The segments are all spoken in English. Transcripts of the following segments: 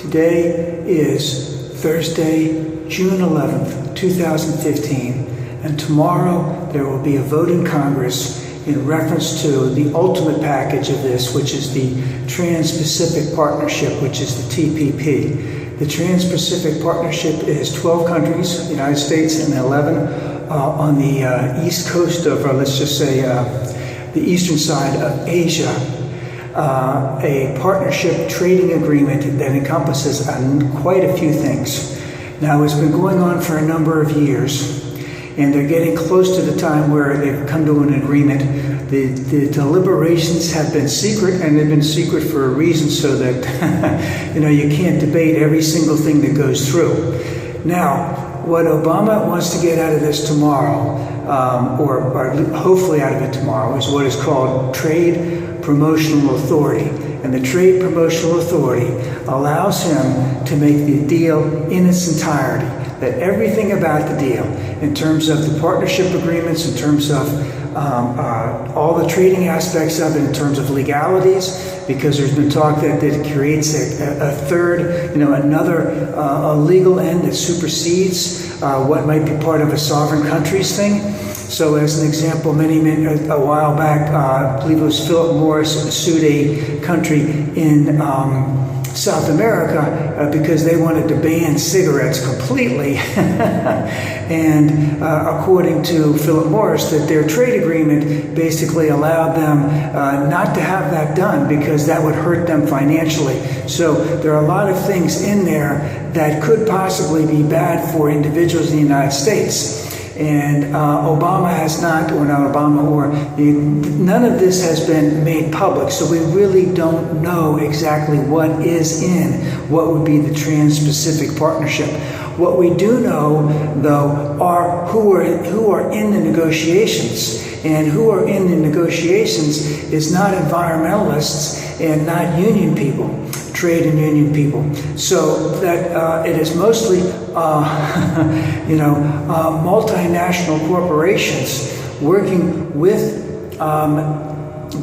Today is Thursday, June 11th, 2015, and tomorrow there will be a vote in Congress in reference to the ultimate package of this, which is the Trans-Pacific Partnership, which is the TPP. The Trans-Pacific Partnership is 12 countries, the United States, and 11 on the east coast of, let's just say, the eastern side of Asia. A partnership trading agreement that encompasses quite a few things. Now, it's been going on for a number of years, and they're getting close to the time where they've come to an agreement. The deliberations have been secret, and they've been secret for a reason, so that you can't debate every single thing that goes through. Now, what Obama wants to get out of this tomorrow, or hopefully out of it tomorrow, is what is called Trade Promotional Authority. And the Trade Promotional Authority allows him to make the deal in its entirety. That everything about the deal, in terms of the partnership agreements, in terms of all the trading aspects of it, in terms of legalities, because there's been talk that it creates a third, another legal end that supersedes what might be part of a sovereign country's thing. So as an example, a while back, I believe it was Philip Morris sued a country in South America because they wanted to ban cigarettes completely. And according to Philip Morris, that their trade agreement basically allowed them not to have that done because that would hurt them financially. So there are a lot of things in there that could possibly be bad for individuals in the United States. And Obama has not, or not Obama, or none of this has been made public, so we really don't know exactly what is in what would be the Trans-Pacific Partnership. What we do know, though, are who are in the negotiations. And who are in the negotiations is not environmentalists and not union people, trade and union people. So that it is mostly, multinational corporations working with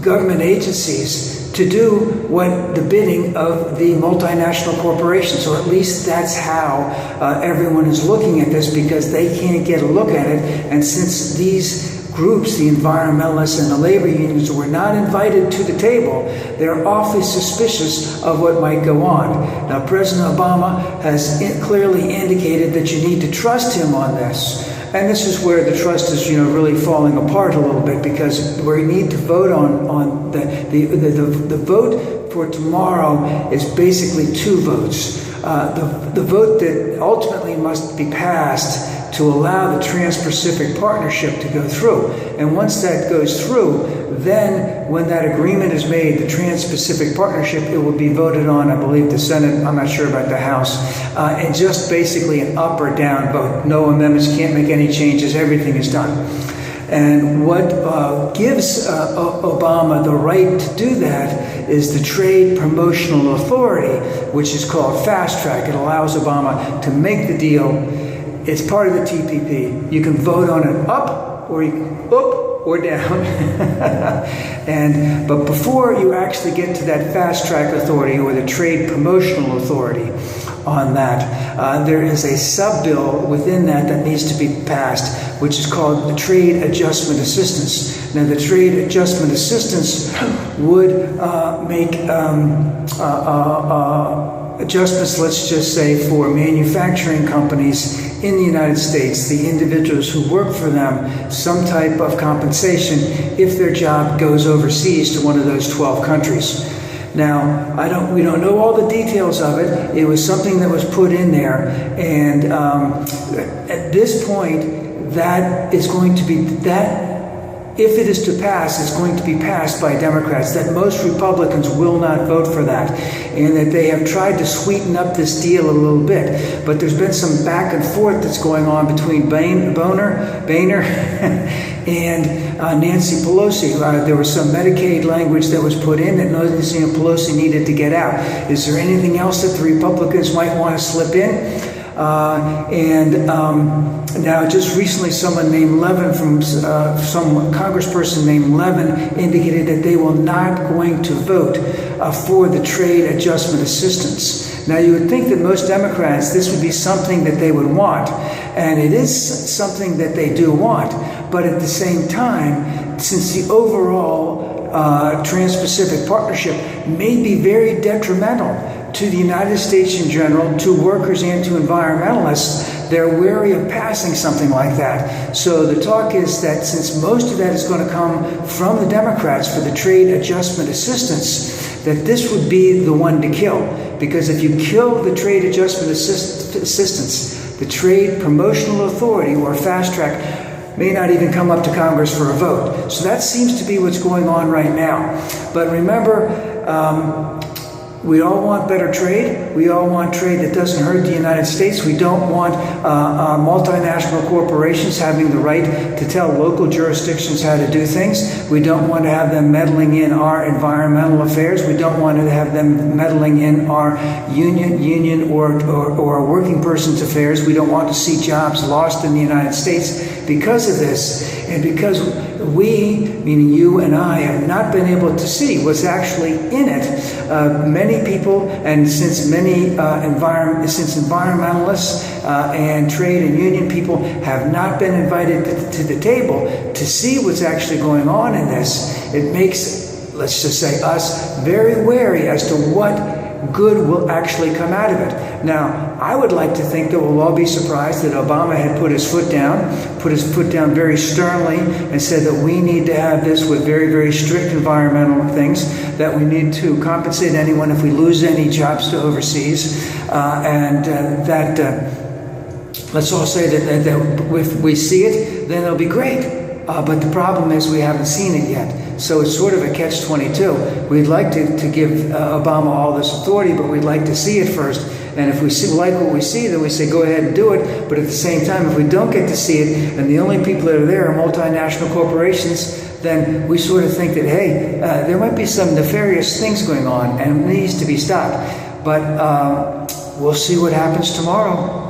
government agencies to do what the bidding of the multinational corporations, or at least that's how everyone is looking at this, because they can't get a look at it. And since these groups, the environmentalists and the labor unions, were not invited to the table, they're awfully suspicious of what might go on. Now, President Obama has clearly indicated that you need to trust him on this. And this is where the trust is, really falling apart a little bit, because we need to vote on the vote for tomorrow is basically two votes. The vote that ultimately must be passed to allow the Trans-Pacific Partnership to go through. And once that goes through, then when that agreement is made, the Trans-Pacific Partnership, it will be voted on, I believe, the Senate, I'm not sure about the House, and just basically an up or down vote. No amendments, can't make any changes, everything is done. And what gives Obama the right to do that is the Trade Promotional Authority, which is called Fast Track. It allows Obama to make the deal. It's part of the TPP. You can vote on it up or down. But before you actually get to that Fast Track Authority or the Trade Promotional Authority on that, there is a sub-bill within that needs to be passed, which is called the Trade Adjustment Assistance. Now, the Trade Adjustment Assistance would make adjustments, let's just say, for manufacturing companies in the United States, the individuals who work for them, some type of compensation if their job goes overseas to one of those 12 countries. Now, we don't know all the details of it. It was something that was put in there, and at this point, that is going to be if it is to pass, it's going to be passed by Democrats, that most Republicans will not vote for that, and that they have tried to sweeten up this deal a little bit. But there's been some back and forth that's going on between Boehner and Nancy Pelosi. There was some Medicaid language that was put in that Nancy Pelosi needed to get out. Is there anything else that the Republicans might want to slip in? Now, just recently, someone named Levin some congressperson named Levin indicated that they will not going to vote for the trade adjustment assistance. Now, you would think that most Democrats, this would be something that they would want, and it is something that they do want, but at the same time, since the overall Trans-Pacific Partnership may be very detrimental to the United States in general, to workers and to environmentalists, they're wary of passing something like that. So the talk is that since most of that is going to come from the Democrats for the trade adjustment assistance, that this would be the one to kill. Because if you kill the trade adjustment assistance, the Trade Promotional Authority, or fast track, may not even come up to Congress for a vote. So that seems to be what's going on right now. But remember, we all want better trade. We all want trade that doesn't hurt the United States. We don't want multinational corporations having the right to tell local jurisdictions how to do things. We don't want to have them meddling in our environmental affairs. We don't want to have them meddling in our union or working person's affairs. We don't want to see jobs lost in the United States because of this, and because we, meaning you and I, have not been able to see what's actually in it. Many people, and since environmentalists and trade and union people have not been invited to the table to see what's actually going on in this, it makes, let's just say, us very wary as to what good will actually come out of it. Now, I would like to think that we'll all be surprised that Obama had put his foot down very sternly, and said that we need to have this with very, very strict environmental things, that we need to compensate anyone if we lose any jobs to overseas, let's all say that if we see it, then it'll be great. But the problem is we haven't seen it yet. So it's sort of a catch-22. We'd like to give Obama all this authority, but we'd like to see it first. And if we like what we see, then we say, go ahead and do it. But at the same time, if we don't get to see it, and the only people that are there are multinational corporations, then we sort of think that, hey, there might be some nefarious things going on, and it needs to be stopped. But we'll see what happens tomorrow.